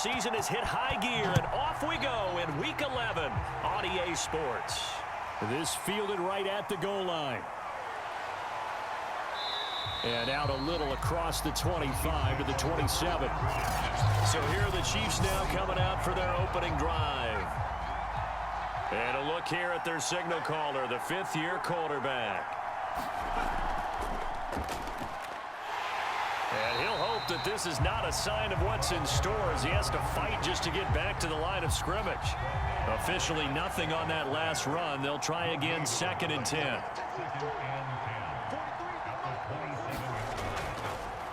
season has hit high gear, and off we go in Week 11 on EA Sports. This fielded right at the goal line. And out a little across the 25 to the 27. So here are the Chiefs now coming out for their opening drive. And a look here at their signal caller, the fifth-year quarterback. And he'll hope that this is not a sign of what's in store as he has to fight just to get back to the line of scrimmage. Officially nothing on that last run. They'll try again 2nd and 10.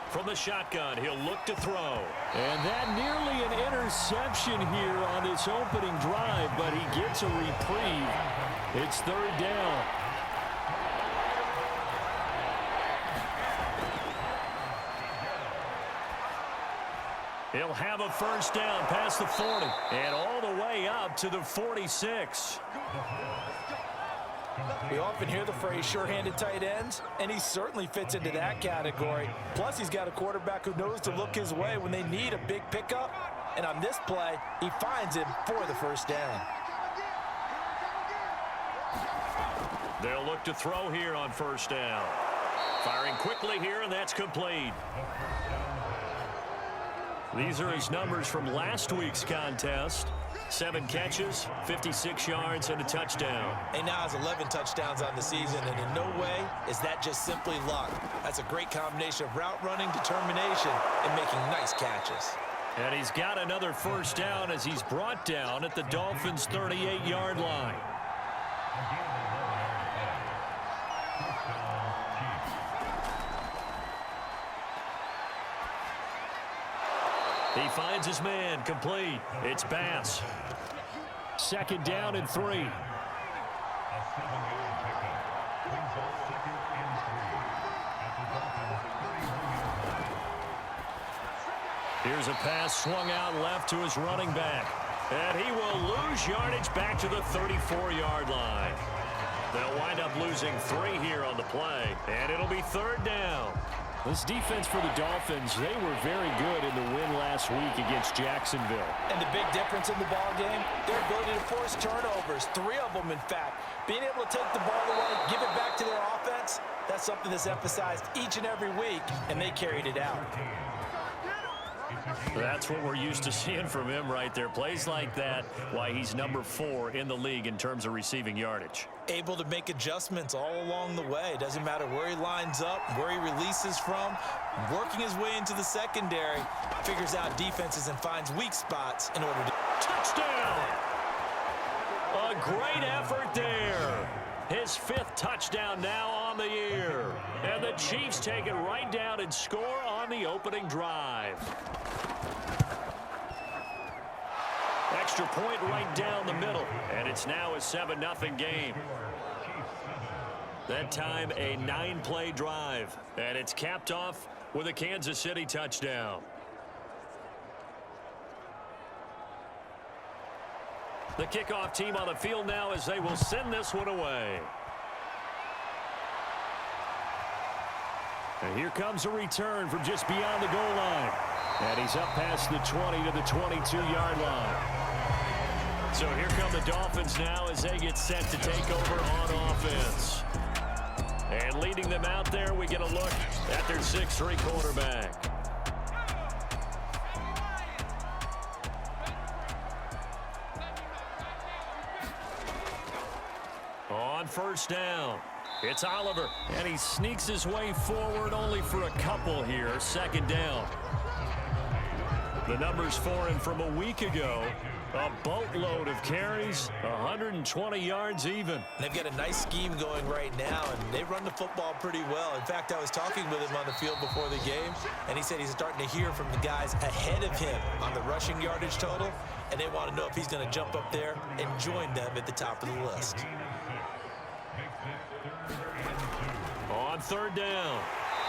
From the shotgun, he'll look to throw. And that nearly an interception here on this opening drive, but he gets a reprieve. It's 3rd down. He'll have a 1st down past the 40 and all the way up to the 46. We often hear the phrase sure-handed tight ends, and he certainly fits into that category. Plus, he's got a quarterback who knows to look his way when they need a big pickup. And on this play, he finds him for the 1st down. They'll look to throw here on 1st down. Firing quickly here, and that's complete. These are his numbers from last week's contest. 7 catches, 56 yards, and a touchdown. And now has 11 touchdowns on the season, and in no way is that just simply luck. That's a great combination of route running, determination, and making nice catches. And he's got another 1st down as he's brought down at the Dolphins' 38-yard line. He finds his man, complete. It's Bass. 2nd down and 3. Here's a pass swung out left to his running back. And he will lose yardage back to the 34-yard line. They'll wind up losing 3 here on the play, and it'll be 3rd down. This defense for the Dolphins, they were very good in the win last week against Jacksonville. And the big difference in the ball game, their ability to force turnovers, 3 of them in fact. Being able to take the ball away, give it back to their offense, that's something that's emphasized each and every week, and they carried it out. That's what we're used to seeing from him right there. Plays like that, why he's number 4 in the league in terms of receiving yardage. Able to make adjustments all along the way. Doesn't matter where he lines up, where he releases from. Working his way into the secondary, figures out defenses and finds weak spots in order to... Touchdown! A great effort there. His 5th touchdown now on the year. And the Chiefs take it right down and score on the opening drive. Extra point right down the middle. And it's now a 7-0 game. That time a 9-play drive. And it's capped off with a Kansas City touchdown. The kickoff team on the field now as they will send this one away. And here comes a return from just beyond the goal line. And he's up past the 20 to the 22-yard line. So here come the Dolphins now as they get set to take over on offense. And leading them out there, we get a look at their 6'3" quarterback. On 1st down, it's Oliver, and he sneaks his way forward only for a couple here. 2nd down. The numbers for him from a week ago, a boatload of carries, 120 yards even. They've got a nice scheme going right now, and they run the football pretty well. In fact, I was talking with him on the field before the game, and he said he's starting to hear from the guys ahead of him on the rushing yardage total, and they want to know if he's going to jump up there and join them at the top of the list. On 3rd down,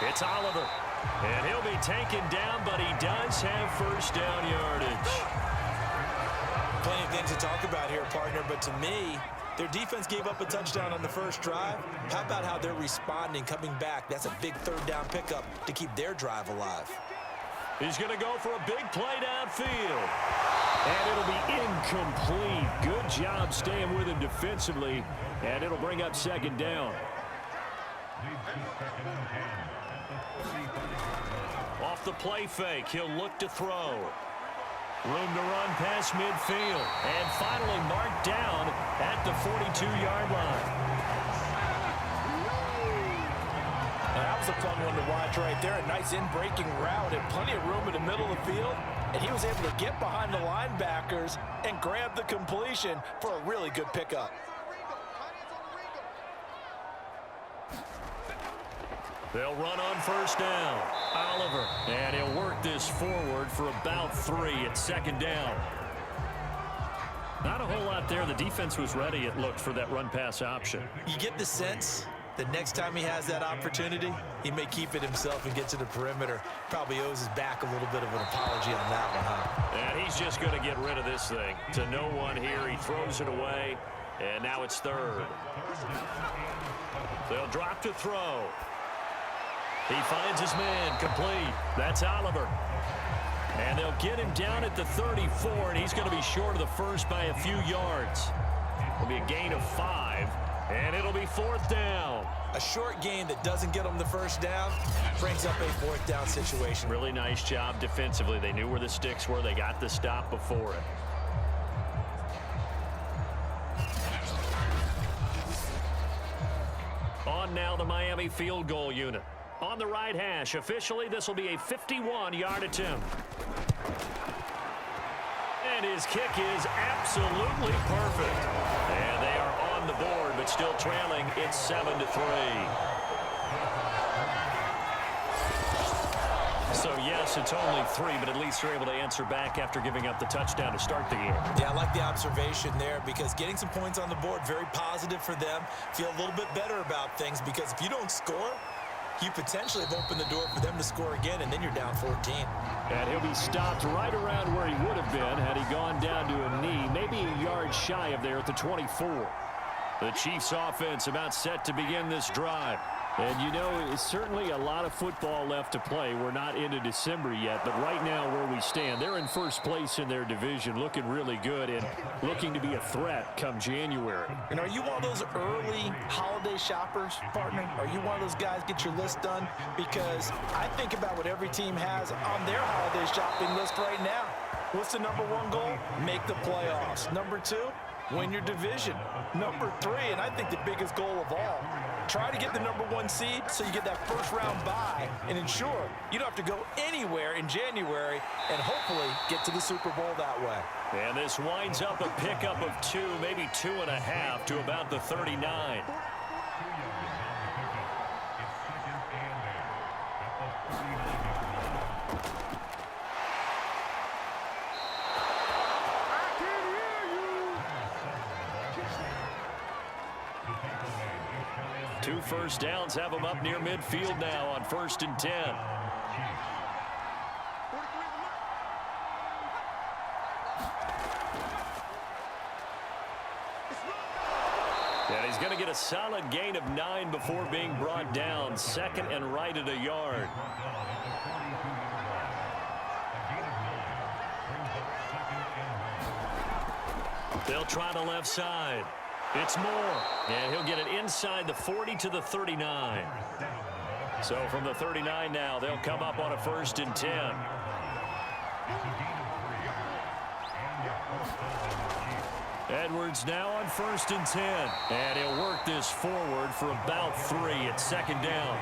it's Oliver. And he'll be taken down, but he does have 1st down yardage. Plenty of things to talk about here, partner, but to me, their defense gave up a touchdown on the 1st drive. How about how they're responding, coming back? That's a big 3rd down pickup to keep their drive alive. He's going to go for a big play downfield. And it'll be incomplete. Good job staying with him defensively. And it'll bring up second down. Off the play fake, he'll look to throw. Room to run past midfield. And finally marked down at the 42-yard line. That was a fun one to watch right there. A nice in-breaking route and plenty of room in the middle of the field. And he was able to get behind the linebackers and grab the completion for a really good pickup. They'll run on first down. Oliver. And he'll work this forward for about 3 at second down. Not a whole lot there. The defense was ready, it looked, for that run-pass option. You get the sense that next time he has that opportunity, he may keep it himself and get to the perimeter. Probably owes his back a little bit of an apology on that one, huh? And he's just going to get rid of this thing. To no one here. He throws it away. And now it's third. They'll drop to throw. He finds his man complete. That's Oliver. And they'll get him down at the 34, and he's going to be short of the first by a few yards. It'll be a gain of 5, and it'll be fourth down. A short gain that doesn't get him the first down brings up a fourth down situation. Really nice job defensively. They knew where the sticks were. They got the stop before it. On now the Miami field goal unit. On the right hash, officially this will be a 51-yard attempt. And his kick is absolutely perfect. And they are on the board, but still trailing. It's 7-3. So, yes, it's only 3, but at least they're able to answer back after giving up the touchdown to start the game. Yeah, I like the observation there because getting some points on the board, very positive for them. Feel a little bit better about things because if you don't score, you potentially have opened the door for them to score again, and then you're down 14. And he'll be stopped right around where he would have been had he gone down to a knee, maybe a yard shy of there at the 24. The Chiefs offense about set to begin this drive. And, you know, it's certainly a lot of football left to play. We're not into December yet, but right now where we stand, they're in first place in their division, looking really good and looking to be a threat come January. And are you one of those early holiday shoppers, partner? Are you one of those guys get your list done? Because I think about what every team has on their holiday shopping list right now. What's the number 1 goal? Make the playoffs. Number 2, win your division. Number 3, and I think the biggest goal of all, try to get the number 1 seed so you get that first round bye and ensure you don't have to go anywhere in January and hopefully get to the Super Bowl that way. And this winds up a pickup of 2, maybe 2.5 to about the 39. Two first downs have them up near midfield now on 1st and 10. And he's going to get a solid gain of 9 before being brought down. 2nd and right at a yard. They'll try the left side. It's Moore, and he'll get it inside the 40 to the 39. So from the 39 now, they'll come up on a 1st and 10. Edwards now on 1st and 10. And he'll work this forward for about 3 at 2nd down.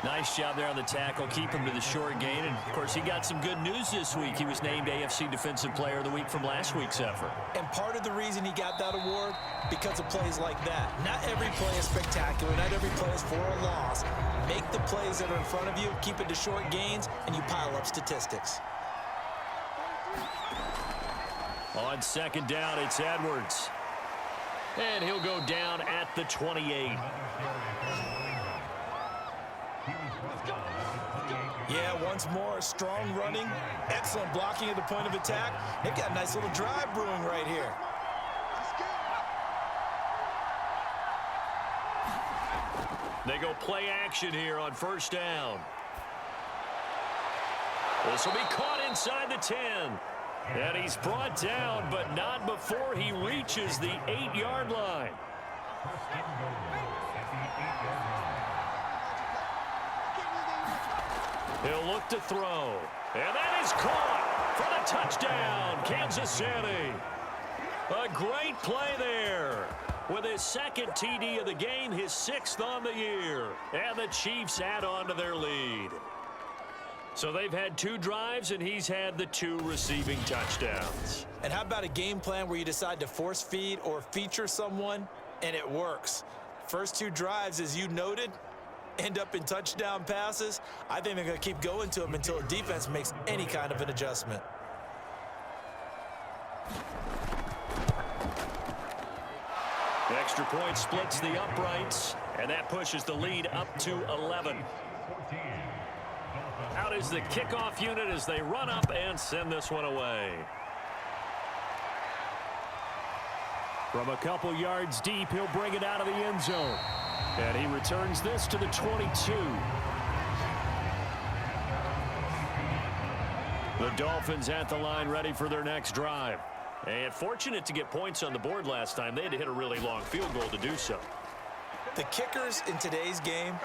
Nice job there on the tackle. Keep him to the short gain. And, of course, he got some good news this week. He was named AFC Defensive Player of the Week from last week's effort. And part of the reason he got that award, because of plays like that. Not every play is spectacular. Not every play is for a loss. Make the plays that are in front of you, keep it to short gains, and you pile up statistics. On 2nd down, it's Edwards. And he'll go down at the 28. Yeah, once more, strong running, excellent blocking at the point of attack. They've got a nice little drive brewing right here. They go play action here on 1st down. This will be caught inside the 10. And he's brought down, but not before he reaches the 8-yard line. He'll look to throw. And that is caught for the touchdown, Kansas City. A great play there. With his second TD of the game, his 6th on the year. And the Chiefs add on to their lead. So they've had 2 drives, and he's had the 2 receiving touchdowns. And how about a game plan where you decide to force feed or feature someone, and it works? First 2 drives, as you noted, end up in touchdown passes. I think they're going to keep going to them until the defense makes any kind of an adjustment. The extra point splits the uprights, and that pushes the lead up to 11. Out is the kickoff unit as they run up and send this one away. From a couple yards deep, he'll bring it out of the end zone. And he returns this to the 22. The Dolphins at the line, ready for their next drive. And fortunate to get points on the board last time. They had to hit a really long field goal to do so. The kickers in today's game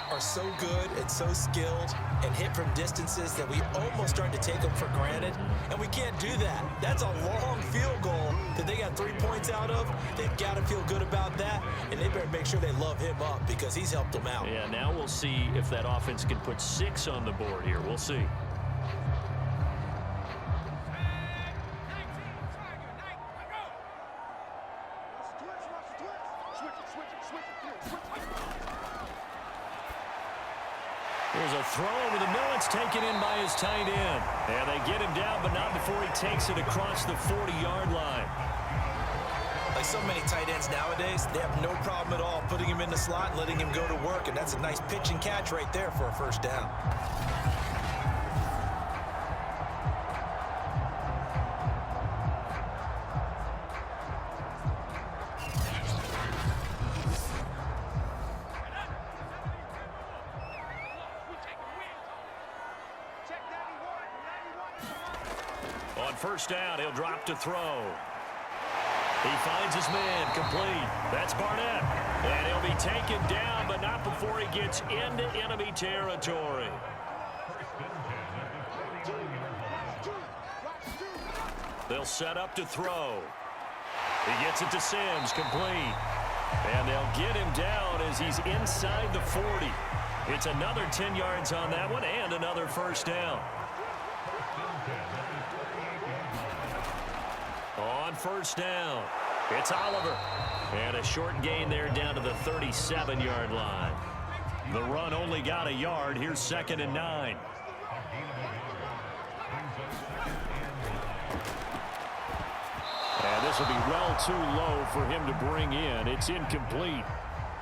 are so good and so skilled and hit from distances that we almost start to take them for granted, and we can't do that. That's a long field goal that they got 3 points out of. They've got to feel good about that, and they better make sure they love him up because he's helped them out. Yeah, now we'll see if that offense can put 6 on the board here. We'll see. There's a throw over the middle. It's taken in by his tight end. And they get him down, but not before he takes it across the 40-yard line. Like so many tight ends nowadays, they have no problem at all putting him in the slot and letting him go to work, and that's a nice pitch and catch right there for a first down. On first down, he'll drop to throw. He finds his man, complete. That's Barnett. And he'll be taken down, but not before he gets into enemy territory. They'll set up to throw. He gets it to Sims, complete. And they'll get him down as he's inside the 40. It's another 10 yards on that one and another first down. On first down, it's Oliver. And a short gain there down to the 37-yard line. The run only got a yard. Here's 2nd and 9. And this will be well too low for him to bring in. It's incomplete.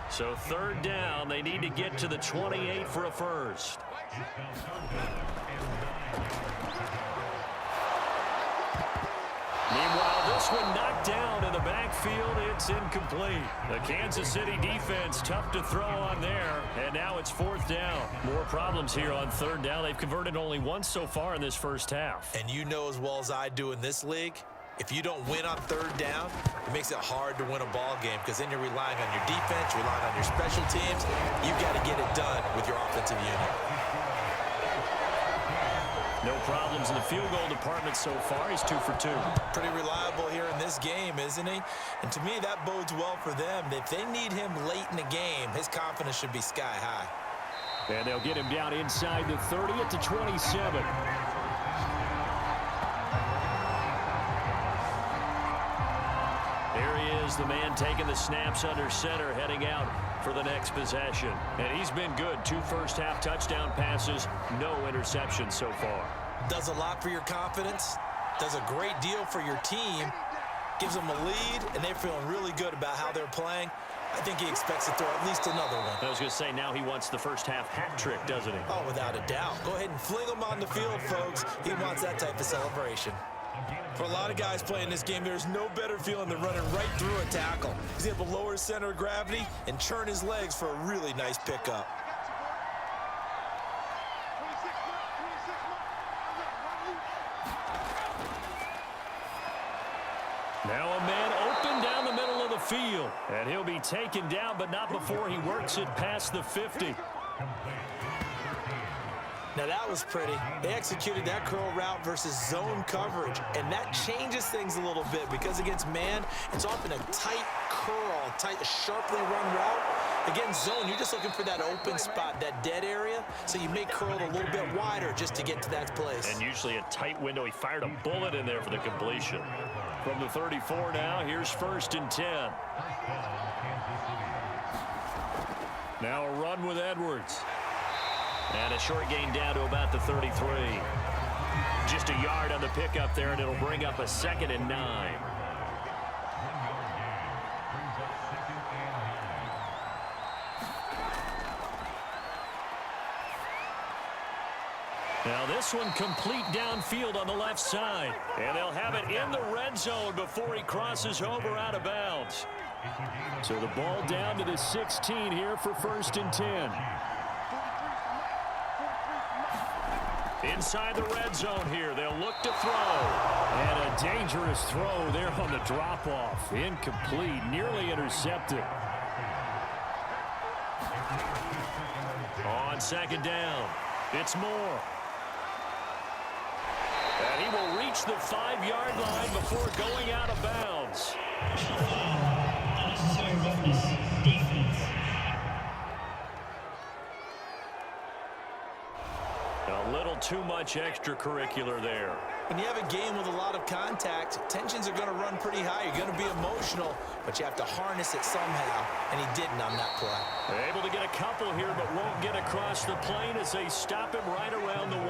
So 3rd down, they need to get to the 28 for a first. Meanwhile, this one knocked down in the backfield. It's incomplete. The Kansas City defense tough to throw on there. And now it's 4th down. More problems here on 3rd down. They've converted only once so far in this first half. And you know as well as I do in this league, if you don't win on 3rd down, it makes it hard to win a ball game because then you're relying on your defense, you're relying on your special teams. You've got to get it done with your offensive unit. No problems in the field goal department so far. He's 2 for 2. Pretty reliable here in this game, isn't he? And to me, that bodes well for them. If they need him late in the game, his confidence should be sky high. And they'll get him down inside the 30 at the 27. There he is, the man taking the snaps under center, heading out for the next possession. And he's been good. 2 first-half touchdown passes, no interceptions so far. Does a lot for your confidence, does a great deal for your team, gives them a lead, and they're feeling really good about how they're playing. I think he expects to throw at least another one. I was going to say, now he wants the first-half hat trick, doesn't he? Oh, without a doubt. Go ahead and fling him on the field, folks. He wants that type of celebration. For a lot of guys playing this game, there's no better feeling than running right through a tackle. He's able to lower his center of gravity and churn his legs for a really nice pickup. Now a man open down the middle of the field. And he'll be taken down, but not before he works it past the 50. Now that was pretty. They executed that curl route versus zone coverage, and that changes things a little bit because against man, it's often a tight curl, tight, sharply run route. Against zone, you're just looking for that open spot, that dead area, so you may curl it a little bit wider just to get to that place. And usually a tight window. He fired a bullet in there for the completion. From the 34 now, here's 1st and 10. Now a run with Edwards. And a short gain down to about the 33. Just a yard on the pickup there, and it'll bring up a 2nd and 9. Now this one complete downfield on the left side. And they'll have it in the red zone before he crosses over out of bounds. So the ball down to the 16 here for 1st and 10. Inside the red zone here, they'll look to throw. And a dangerous throw there on the drop-off. Incomplete, nearly intercepted. On 2nd down, it's Moore. And he will reach the 5-yard line before going out of bounds. A little too much extracurricular there. When you have a game with a lot of contact, tensions are going to run pretty high. You're going to be emotional, but you have to harness it somehow, and he didn't on that play. They're able to get a couple here, but won't get across the plane as they stop him right around the 1.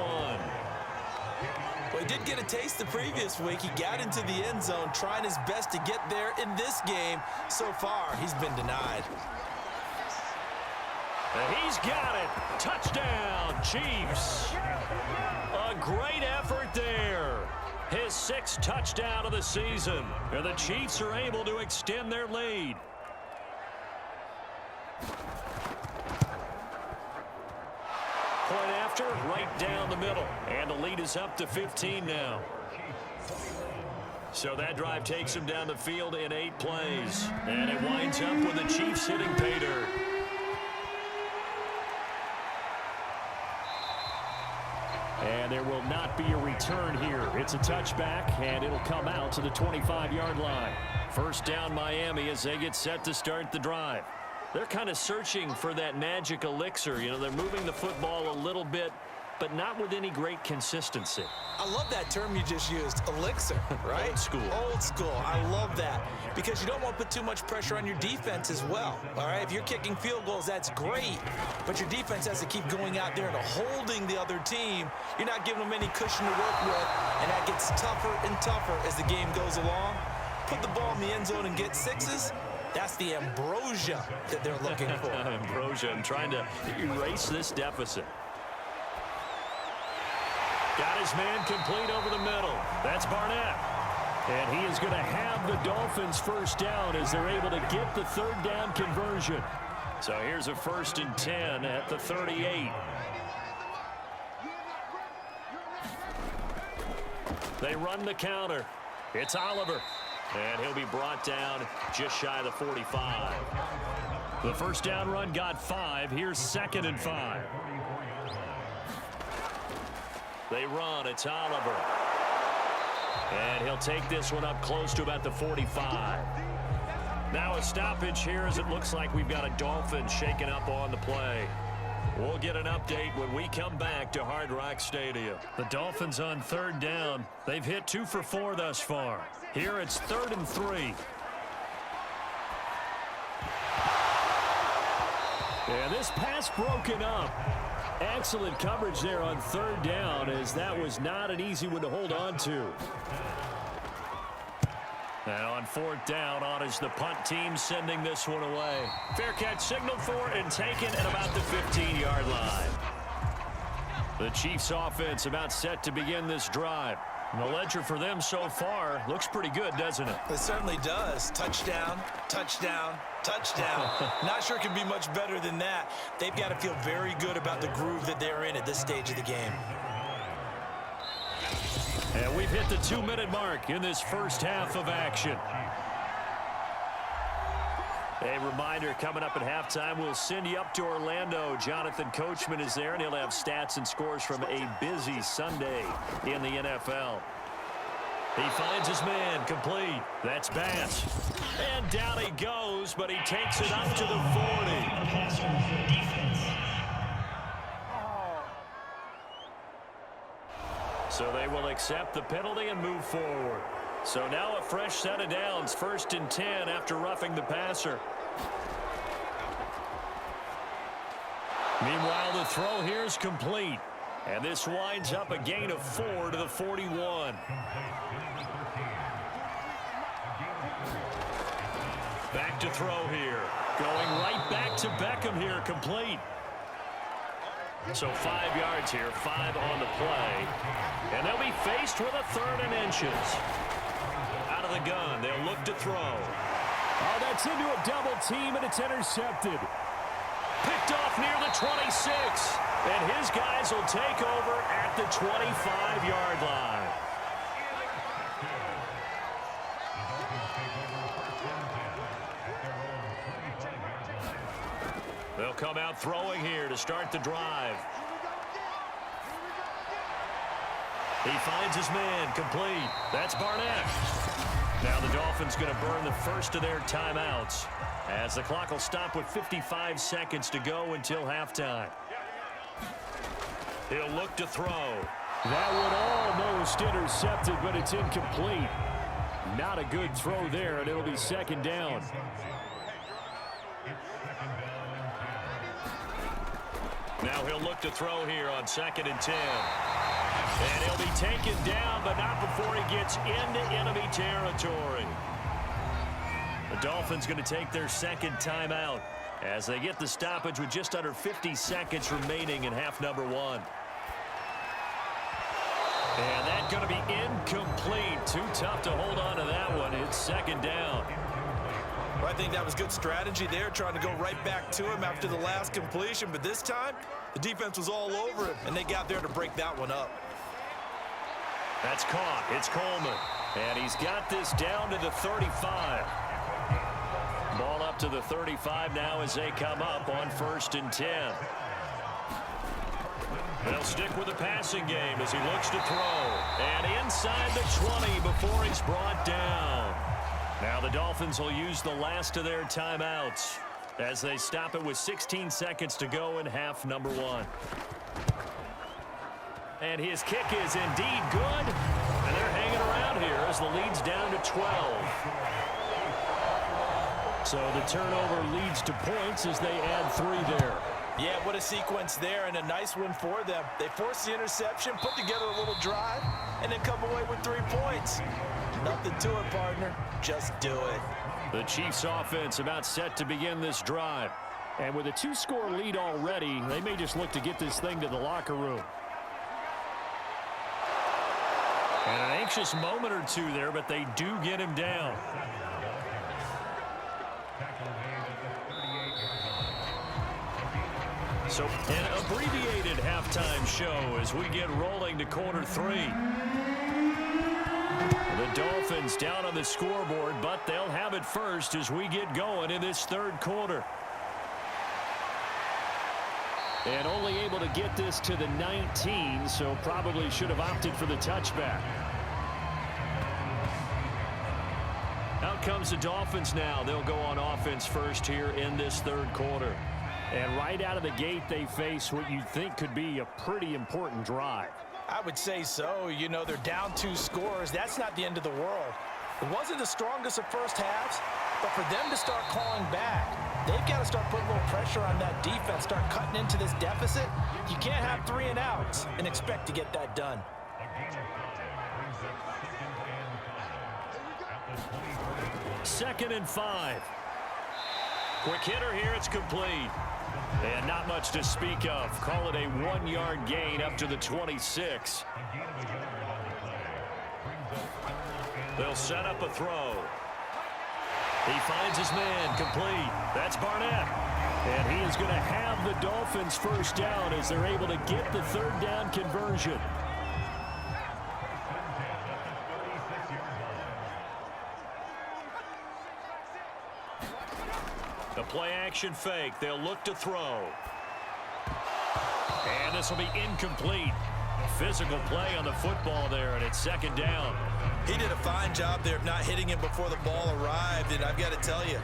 Well, he did get a taste the previous week. He got into the end zone, trying his best to get there in this game. So far, he's been denied. And he's got it. Touchdown, Chiefs. A great effort there. His 6th touchdown of the season. And the Chiefs are able to extend their lead. Point after, right down the middle. And the lead is up to 15 now. So that drive takes him down the field in 8 plays. And it winds up with the Chiefs hitting pay dirt. And there will not be a return here. It's a touchback, and it'll come out to the 25-yard line. 1st down Miami as they get set to start the drive. They're kind of searching for that magic elixir. You know, they're moving the football a little bit, but not with any great consistency. I love that term you just used, elixir, right? Old school. Old school. I love that because you don't want to put too much pressure on your defense as well, all right? If you're kicking field goals, that's great, but your defense has to keep going out there and holding the other team. You're not giving them any cushion to work with, and that gets tougher and tougher as the game goes along. Put the ball in the end zone and get 6s. That's the ambrosia that they're looking for. Ambrosia and trying to erase this deficit. Got his man complete over the middle. That's Barnett. And he is going to have the Dolphins 1st down as they're able to get the 3rd down conversion. So here's a 1st and 10 at the 38. They run the counter. It's Oliver. And he'll be brought down just shy of the 45. The 1st down run got 5. Here's 2nd and 5. They run. It's Oliver. And he'll take this one up close to about the 45. Now a stoppage here as it looks like we've got a Dolphin shaking up on the play. We'll get an update when we come back to Hard Rock Stadium. The Dolphins on 3rd down. They've hit 2 for 4 thus far. Here it's 3rd and 3. And this pass broken up. Excellent coverage there on 3rd down as that was not an easy one to hold on to. And on 4th down, on is the punt team sending this one away. Fair catch signaled for and taken at about the 15-yard line. The Chiefs offense about set to begin this drive. And the ledger for them so far looks pretty good, doesn't it? It certainly does. Touchdown, touchdown, touchdown. Not sure it can be much better than that. They've got to feel very good about the groove that they're in at this stage of the game. And we've hit the 2-minute mark in this first half of action. A reminder, coming up at halftime, we'll send you up to Orlando. Jonathan Coachman is there, and he'll have stats and scores from a busy Sunday in the NFL. He finds his man, complete. That's Bass. And down he goes, but he takes it up to the 40. So they will accept the penalty and move forward. So now a fresh set of downs, 1st and 10 after roughing the passer. Meanwhile, the throw here is complete. And this winds up a gain of 4 to the 41. Back to throw here. Going right back to Beckham here, complete. So 5 yards here, 5 on the play. And they'll be faced with a 3rd and inches. Out of the gun, they'll look to throw. Oh, that's into a double team, and it's intercepted. Picked off near the 26. And his guys will take over at the 25-yard line. They'll come out throwing here to start the drive. He finds his man, complete. That's Barnett. Now the Dolphins going to burn the first of their timeouts as the clock will stop with 55 seconds to go until halftime. He'll look to throw. That one almost intercepted, but it's incomplete. Not a good throw there, and it'll be 2nd down. Now he'll look to throw here on 2nd and 10. And he'll be taken down, but not before he gets into enemy territory. The Dolphins going to take their 2nd timeout as they get the stoppage with just under 50 seconds remaining in half number 1. And that's going to be incomplete. Too tough to hold on to that one. It's 2nd down. Well, I think that was good strategy there, trying to go right back to him after the last completion. But this time, the defense was all over him, and they got there to break that one up. That's caught. It's Coleman. And he's got this down to the 35. Ball up to the 35 now as they come up on 1st and 10. They'll stick with the passing game as he looks to throw. And inside the 20 before he's brought down. Now the Dolphins will use the last of their timeouts as they stop it with 16 seconds to go in half number 1. And his kick is indeed good. And they're hanging around here as the lead's down to 12. So the turnover leads to points as they add 3 there. Yeah, what a sequence there, and a nice one for them. They forced the interception, put together a little drive, and then come away with 3 points. Nothing to it, partner. Just do it. The Chiefs offense about set to begin this drive. And with a 2-score lead already, they may just look to get this thing to the locker room. And an anxious moment or two there, but they do get him down. So an abbreviated halftime show as we get rolling to quarter 3. The Dolphins down on the scoreboard, but they'll have it first as we get going in this 3rd quarter. And only able to get this to the 19, so probably should have opted for the touchback. Out comes the Dolphins now. They'll go on offense first here in this 3rd quarter. And right out of the gate, they face what you'd think could be a pretty important drive. I would say so. You know, they're down 2 scores. That's not the end of the world. It wasn't the strongest of first halves, but for them to start calling back, they've got to start putting a little pressure on that defense, start cutting into this deficit. You can't have 3 and outs and expect to get that done. Second and 5. Quick hitter here. It's complete. And not much to speak of. Call it a 1-yard gain up to the 26. They'll set up a throw. He finds his man, complete. That's Barnett. And he is going to have the Dolphins first down as they're able to get the 3rd down conversion. A play-action fake. They'll look to throw. And this will be incomplete. Physical play on the football there, and it's second down. He did a fine job there of not hitting him before the ball arrived, and I've got to tell you,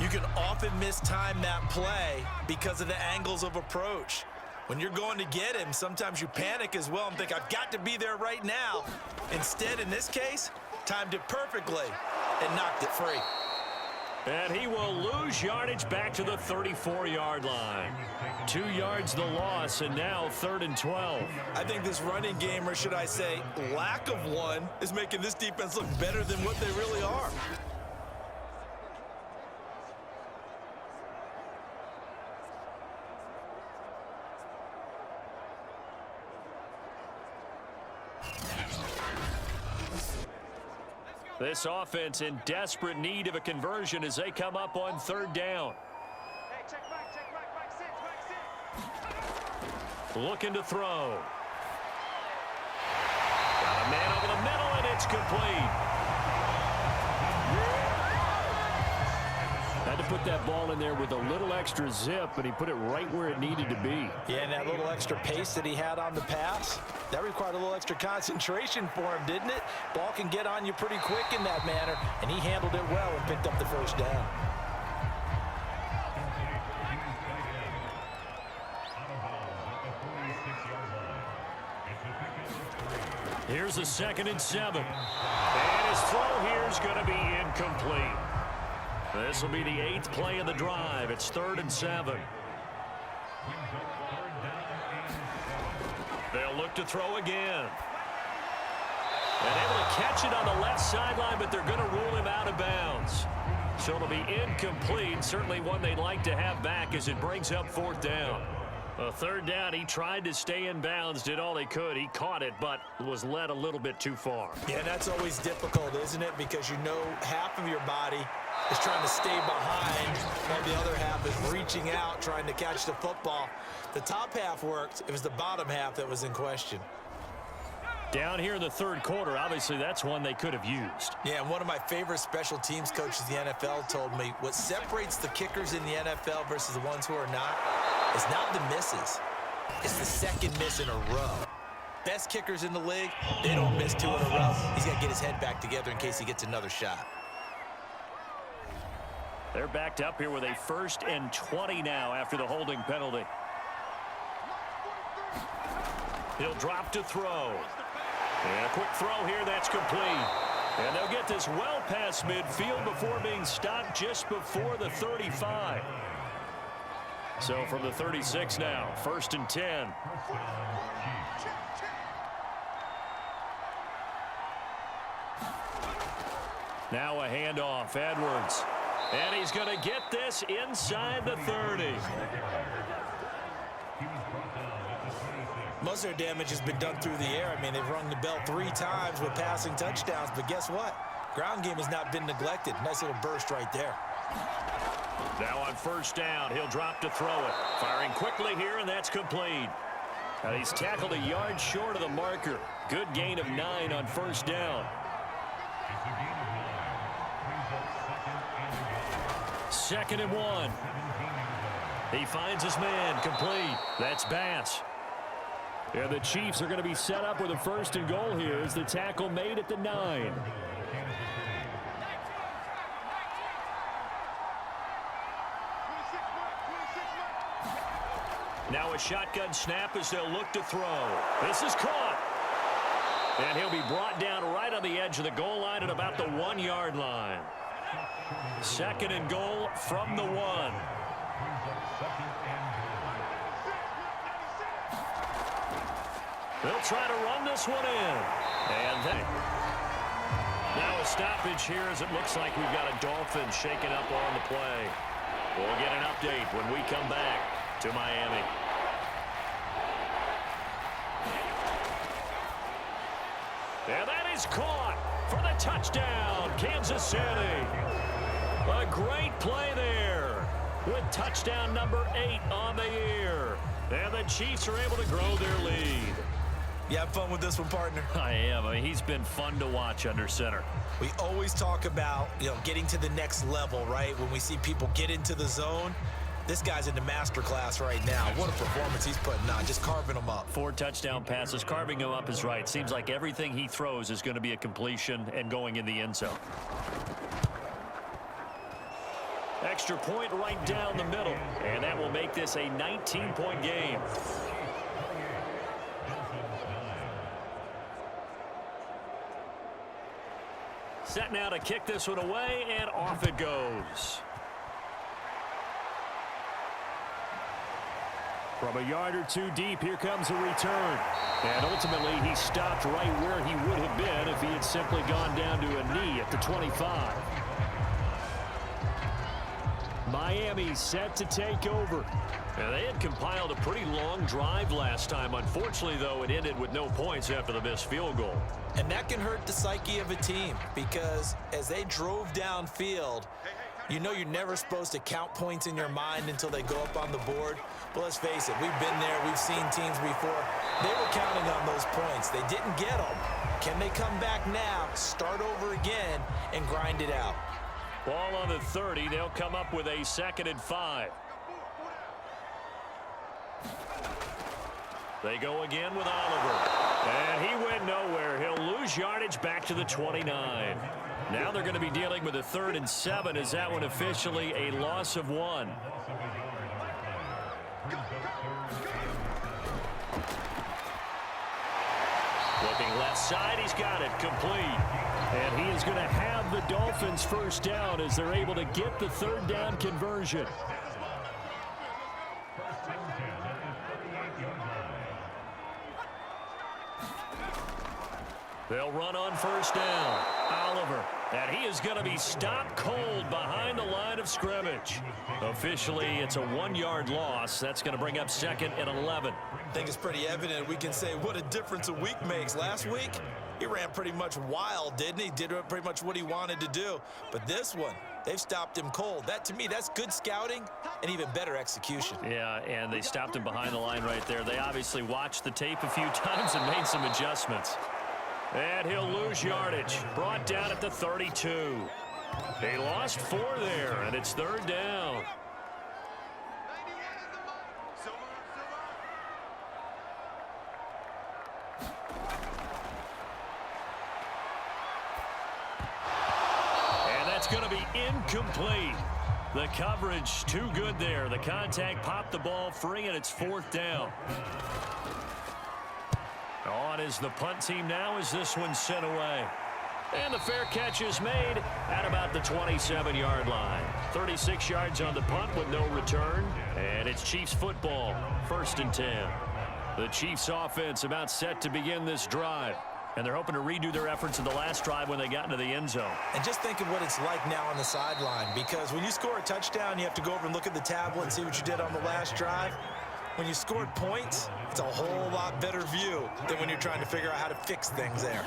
you can often mistime that play because of the angles of approach. When you're going to get him, sometimes you panic as well and think, I've got to be there right now. Instead, in this case, timed it perfectly and knocked it free. And he will lose yardage back to the 34-yard line. 2 yards the loss, and now 3rd and 12. I think this running game, or should I say lack of one, is making this defense look better than what they really are. This offense in desperate need of a conversion as they come up on 3rd down. Hey, check back, sit. Looking to throw. Got a man over the middle, and it's complete. Had to put that ball in there with a little extra zip, but he put it right where it needed to be. Yeah, and that little extra pace that he had on the pass, that required a little extra concentration for him, didn't it? Ball can get on you pretty quick in that manner, and he handled it well and picked up the first down. Here's a 2nd and 7. And his throw here is going to be incomplete. This will be the 8th play of the drive. It's 3rd and 7. They'll look to throw again. And able to catch it on the left sideline, but they're going to rule him out of bounds. So it'll be incomplete. Certainly one they'd like to have back as it brings up 4th down. A 3rd down, he tried to stay in bounds, did all he could. He caught it, but was led a little bit too far. Yeah, that's always difficult, isn't it? Because you know half of your body is trying to stay behind, while the other half is reaching out, trying to catch the football. The top half worked. It was the bottom half that was in question. Down here in the 3rd quarter, obviously that's one they could have used. Yeah, and one of my favorite special teams coaches in the NFL told me what separates the kickers in the NFL versus the ones who are not is not the misses. It's the second miss in a row. Best kickers in the league, they don't miss 2 in a row. He's got to get his head back together in case he gets another shot. They're backed up here with a 1st and 20 now after the holding penalty. He'll drop to throw. And a quick throw here, that's complete. And they'll get this well past midfield before being stopped just before the 35. So from the 36 now, 1st and 10. Now a handoff, Edwards. And he's going to get this inside the 30. Most of their damage has been done through the air. I mean, they've rung the bell 3 times with passing touchdowns, but guess what? Ground game has not been neglected. Nice little burst right there. Now on 1st down, he'll drop to throw it. Firing quickly here, and that's complete. And he's tackled a yard short of the marker. Good gain of 9 on 1st down. 2nd and 1. He finds his man, complete. That's Bass. And the Chiefs are going to be set up with a 1st and goal here as the tackle made at the 9. Now a shotgun snap as they'll look to throw. This is caught. And he'll be brought down right on the edge of the goal line at about the 1-yard line. 2nd and goal from the 1. They'll try to run this one in. And then now a stoppage here as it looks like we've got a Dolphins shaking up on the play. We'll get an update when we come back to Miami. And that is caught for the touchdown, Kansas City. A great play there with touchdown number 8 on the year. And the Chiefs are able to grow their lead. You have fun with this one, partner? I am. I mean, he's been fun to watch under center. We always talk about, getting to the next level, right? When we see people get into the zone, this guy's in the master class right now. What a performance he's putting on, just carving them up. 4 touchdown passes. Carving him up is right. Seems like everything he throws is going to be a completion and going in the end zone. Extra point right down the middle, and that will make this a 19-point game. Set now to kick this one away, and off it goes. From a yard or two deep, here comes a return. And ultimately, he stopped right where he would have been if he had simply gone down to a knee at the 25. Miami set to take over. Now, they had compiled a pretty long drive last time. Unfortunately, though, it ended with no points after the missed field goal. And that can hurt the psyche of a team because as they drove downfield, you're never supposed to count points in your mind until they go up on the board. But let's face it, we've been there. We've seen teams before. They were counting on those points. They didn't get them. Can they come back now, start over again, and grind it out? Ball on the 30. They'll come up with a 2nd and 5. They go again with Oliver. And he went nowhere. He'll lose yardage back to the 29. Now they're going to be dealing with a 3rd and 7. Is that one officially a loss of 1? Looking left side, he's got it complete. And he is going to have the Dolphins first down as they're able to get the 3rd down conversion. They'll run on first down. Oliver. And he is going to be stopped cold behind the line of scrimmage. Officially, it's a 1-yard loss. That's going to bring up 2nd and 11. I think it's pretty evident. We can say what a difference a week makes. Last week, he ran pretty much wild, didn't he? Did pretty much what he wanted to do. But this one, they've stopped him cold. That, to me, that's good scouting and even better execution. Yeah, and they stopped him behind the line right there. They obviously watched the tape a few times and made some adjustments. And he'll lose yardage. Brought down at the 32. They lost 4 there, and it's 3rd down. And that's going to be incomplete. The coverage too good there. The contact popped the ball free, and it's 4th down. On is the punt team now as this one's sent away. And the fair catch is made at about the 27-yard line. 36 yards on the punt with no return. And it's Chiefs football, 1st and 10. The Chiefs offense about set to begin this drive. And they're hoping to redo their efforts in the last drive when they got into the end zone. And just think of what it's like now on the sideline, because when you score a touchdown, you have to go over and look at the tablet and see what you did on the last drive. When you scored points, it's a whole lot better view than when you're trying to figure out how to fix things there.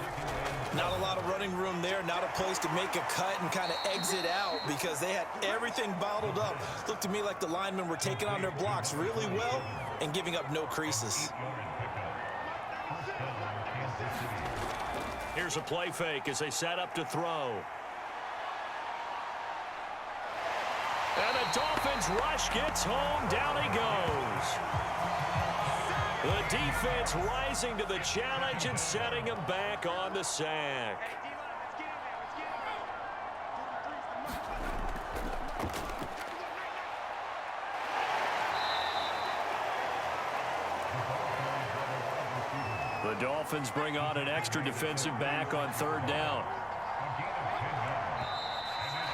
Not a lot of running room there, not a place to make a cut and kind of exit out because they had everything bottled up. Looked to me like the linemen were taking on their blocks really well and giving up no creases. Here's a play fake as they set up to throw. And the Dolphins rush gets home. Down he goes. The defense rising to the challenge and setting him back on the sack. The Dolphins bring on an extra defensive back on 3rd down.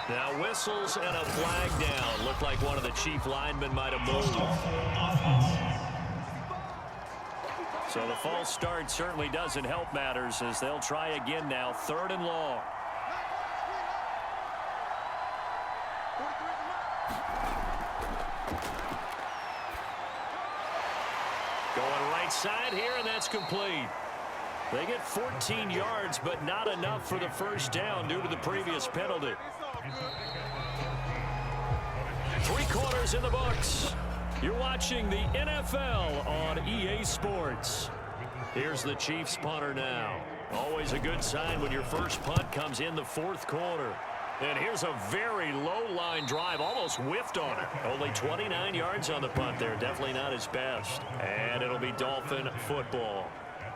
Now whistles and a flag down. Looked like one of the Chief linemen might have moved. So the false start certainly doesn't help matters as they'll try again now. 3rd and long. Going right side here, and that's complete. They get 14 yards, but not enough for the first down due to the previous penalty. 3 quarters in the books. You're watching the NFL on EA Sports. Here's the Chiefs punter now. Always a good sign when your first punt comes in the fourth quarter. And here's a very low-line drive, almost whiffed on it. Only 29 yards on the punt there. Definitely not his best. And it'll be Dolphin football.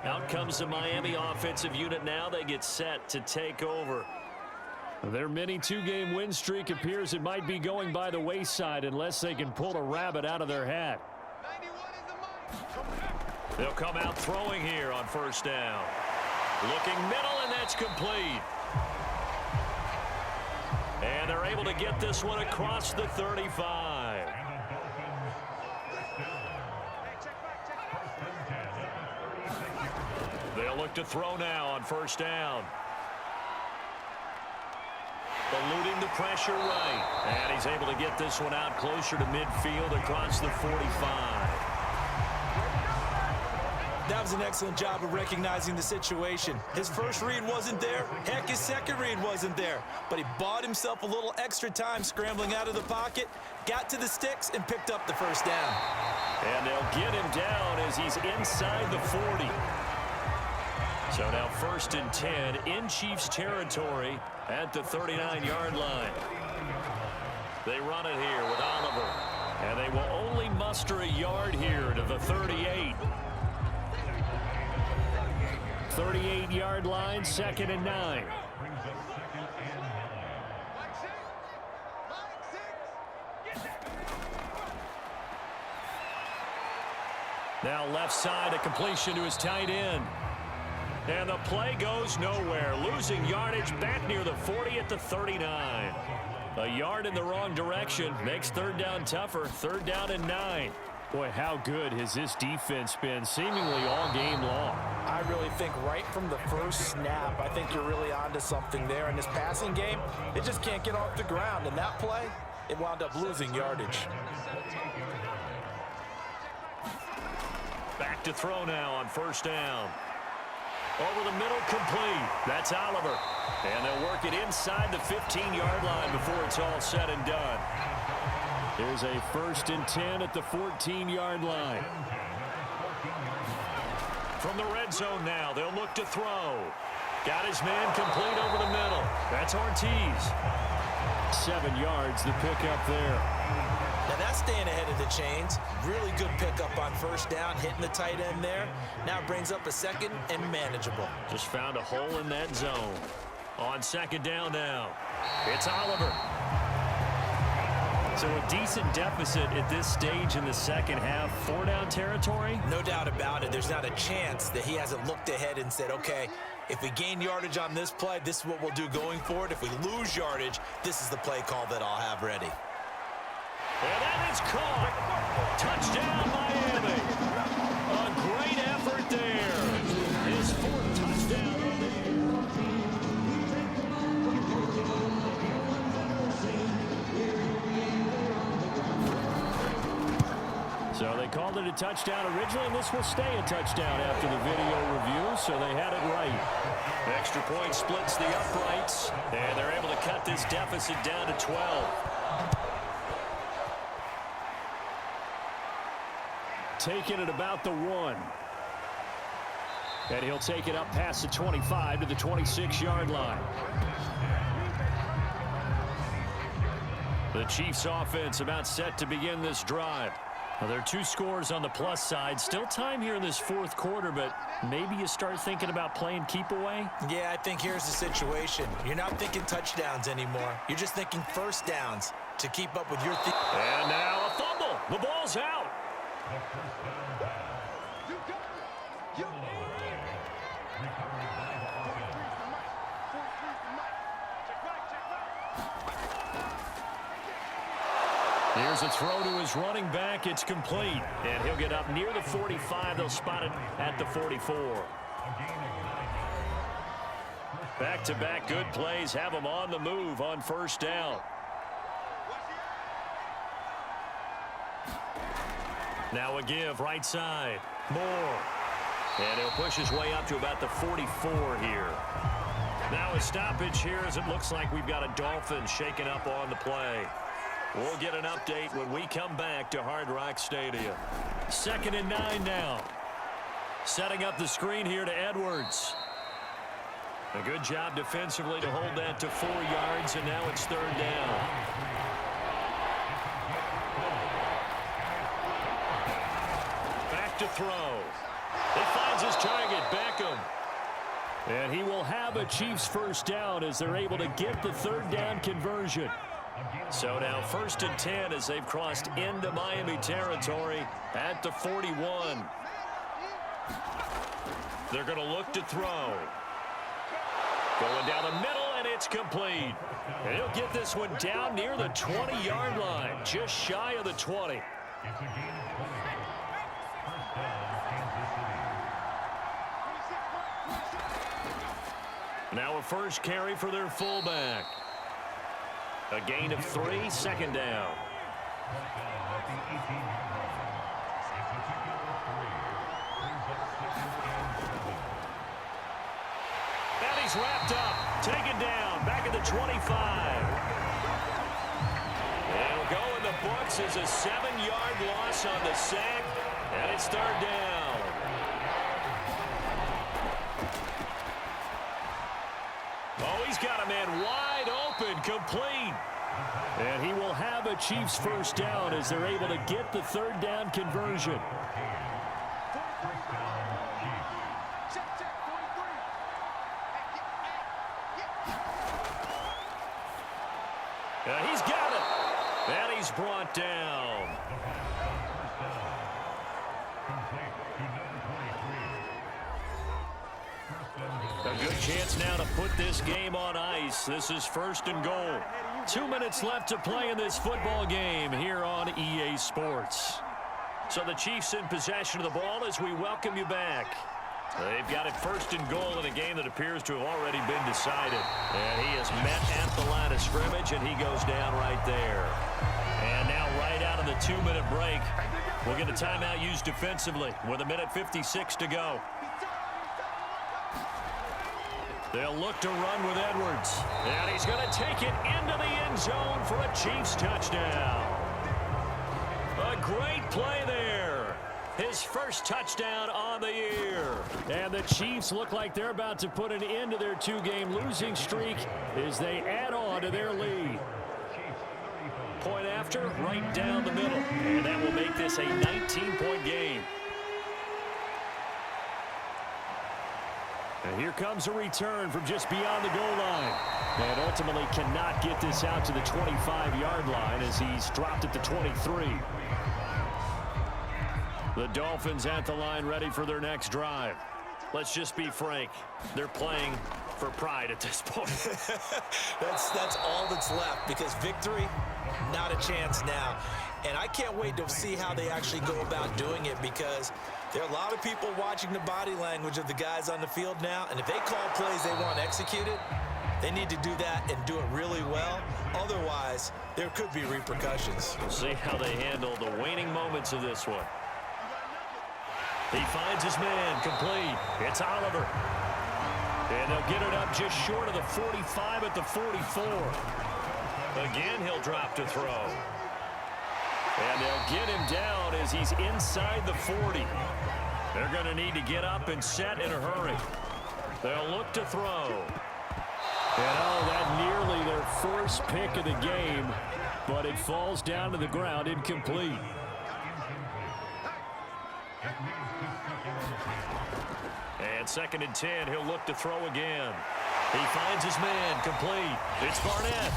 Out comes the Miami offensive unit now. They get set to take over. Their mini two-game win streak appears it might be going by the wayside unless they can pull a rabbit out of their hat. They'll come out throwing here on first down. Looking middle, and that's complete. And they're able to get this one across the 35. They'll look to throw now on first down. Eluding the pressure right. And he's able to get this one out closer to midfield across the 45. That was an excellent job of recognizing the situation. His first read wasn't there. Heck, his second read wasn't there. But he bought himself a little extra time scrambling out of the pocket, got to the sticks, and picked up the first down. And they'll get him down as he's inside the 40. So now 1st and 10 in Chiefs territory at the 39-yard line. They run it here with Oliver. And they will only muster a yard here to the 38. 38-yard line, 2nd and 9. Now left side, a completion to his tight end. And the play goes nowhere. Losing yardage back near the 40 at the 39. A yard in the wrong direction makes third down tougher. 3rd down and 9. Boy, how good has this defense been seemingly all game long? I really think right from the first snap, I think you're really onto something there. In this passing game, it just can't get off the ground. And that play, it wound up losing yardage. Back to throw now on first down. Over the middle, complete. That's Oliver. And they'll work it inside the 15-yard line before it's all said and done. Here's a 1st and 10 at the 14-yard line. From the red zone now, they'll look to throw. Got his man complete over the middle. That's Ortiz. 7 yards, the pickup there. Now that's staying ahead of the chains. Really good pickup on first down, hitting the tight end there. Now brings up a 2nd and manageable. Just found a hole in that zone. On 2nd down now, it's Oliver. So a decent deficit at this stage in the second half. 4-down territory? No doubt about it. There's not a chance that he hasn't looked ahead and said, okay, if we gain yardage on this play, this is what we'll do going forward. If we lose yardage, this is the play call that I'll have ready. And that is caught. Touchdown, Miami. A great effort there. His 4th touchdown. So they called it a touchdown originally, and this will stay a touchdown after the video review, so they had it right. Extra point splits the uprights, and they're able to cut this deficit down to 12. Taking it about the 1. And he'll take it up past the 25 to the 26-yard line. The Chiefs offense about set to begin this drive. Well, there are 2 scores on the plus side. Still time here in this 4th quarter, but maybe you start thinking about playing keep away? Yeah, I think here's the situation. You're not thinking touchdowns anymore. You're just thinking first downs to keep up with your team. And now a fumble. The ball's out. Here's a throw to his running back. It's complete. And he'll get up near the 45. They'll spot it at the 44. Back-to-back good plays have them on the move on first down. Now a give right side. Moore. And he'll push his way up to about the 44 here. Now a stoppage here as it looks like we've got a Dolphin shaking up on the play. We'll get an update when we come back to Hard Rock Stadium. 2nd and 9 now. Setting up the screen here to Edwards. A good job defensively to hold that to 4 yards, and now it's 3rd down. Back to throw. He finds his target, Beckham. And he will have a Chiefs first down as they're able to get the 3rd down conversion. So now 1st and 10 as they've crossed into Miami territory at the 41. They're going to look to throw. Going down the middle, and it's complete. And he'll get this one down near the 20-yard line, just shy of the 20. Now a first carry for their fullback. A gain of 3, 2nd down. And he's wrapped up, taken down, back at the 25. It'll go in the books as a 7-yard loss on the sack, and it's 3rd down. Oh, he's got a man wide open, complete. And he will have a Chiefs first down as they're able to get the 3rd down conversion. He's got it. And he's brought down. A good chance now to put this game on ice. This is 1st and goal. 2 minutes left to play in this football game here on EA Sports. So the Chiefs in possession of the ball as we welcome you back. They've got it 1st and goal in a game that appears to have already been decided. And he is met at the line of scrimmage, and he goes down right there. And now right out of the 2-minute break, we'll get a timeout used defensively with 1:56 to go. They'll look to run with Edwards. And he's going to take it into the end zone for a Chiefs touchdown. A great play there. His first touchdown on the year. And the Chiefs look like they're about to put an end to their 2-game losing streak as they add on to their lead. Point after, right down the middle. And that will make this a 19-point game. And here comes a return from just beyond the goal line. And ultimately cannot get this out to the 25-yard line as he's dropped at the 23. The Dolphins at the line ready for their next drive. Let's just be frank. They're playing for pride at this point. That's all that's left because victory, not a chance now. And I can't wait to see how they actually go about doing it because there are a lot of people watching the body language of the guys on the field now. And if they call plays they want executed, they need to do that and do it really well. Otherwise, there could be repercussions. We'll see how they handle the waning moments of this one. He finds his man, complete. It's Oliver. And they'll get it up just short of the 45 at the 44. Again, he'll drop to throw. And they'll get him down as he's inside the 40. They're going to need to get up and set in a hurry. They'll look to throw. And oh, that nearly their first pick of the game, but it falls down to the ground, incomplete. And 2nd and 10, he'll look to throw again. He finds his man, complete. It's Barnett.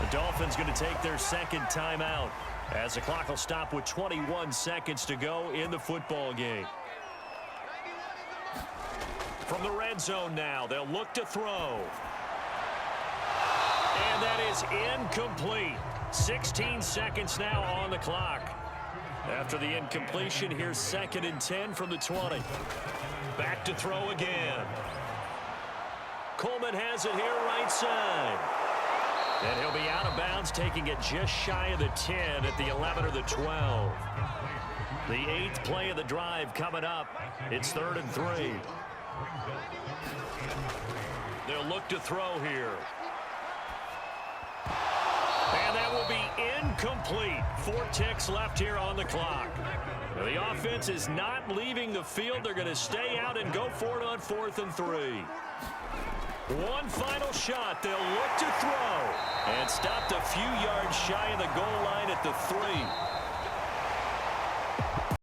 The Dolphins going to take their 2nd timeout as the clock will stop with 21 seconds to go in the football game. From the red zone now, they'll look to throw. And that is incomplete. 16 seconds now on the clock. After the incompletion, here's 2nd and 10 from the 20. Back to throw again. Coleman has it here right side. And he'll be out of bounds, taking it just shy of the 10 at the 11 or the 12. The 8th play of the drive coming up. It's 3rd and 3. They'll look to throw here. And that will be incomplete. 4 ticks left here on the clock. The offense is not leaving the field. They're going to stay out and go for it on 4th and 3. One final shot. They'll look to throw. And stopped a few yards shy of the goal line at the 3.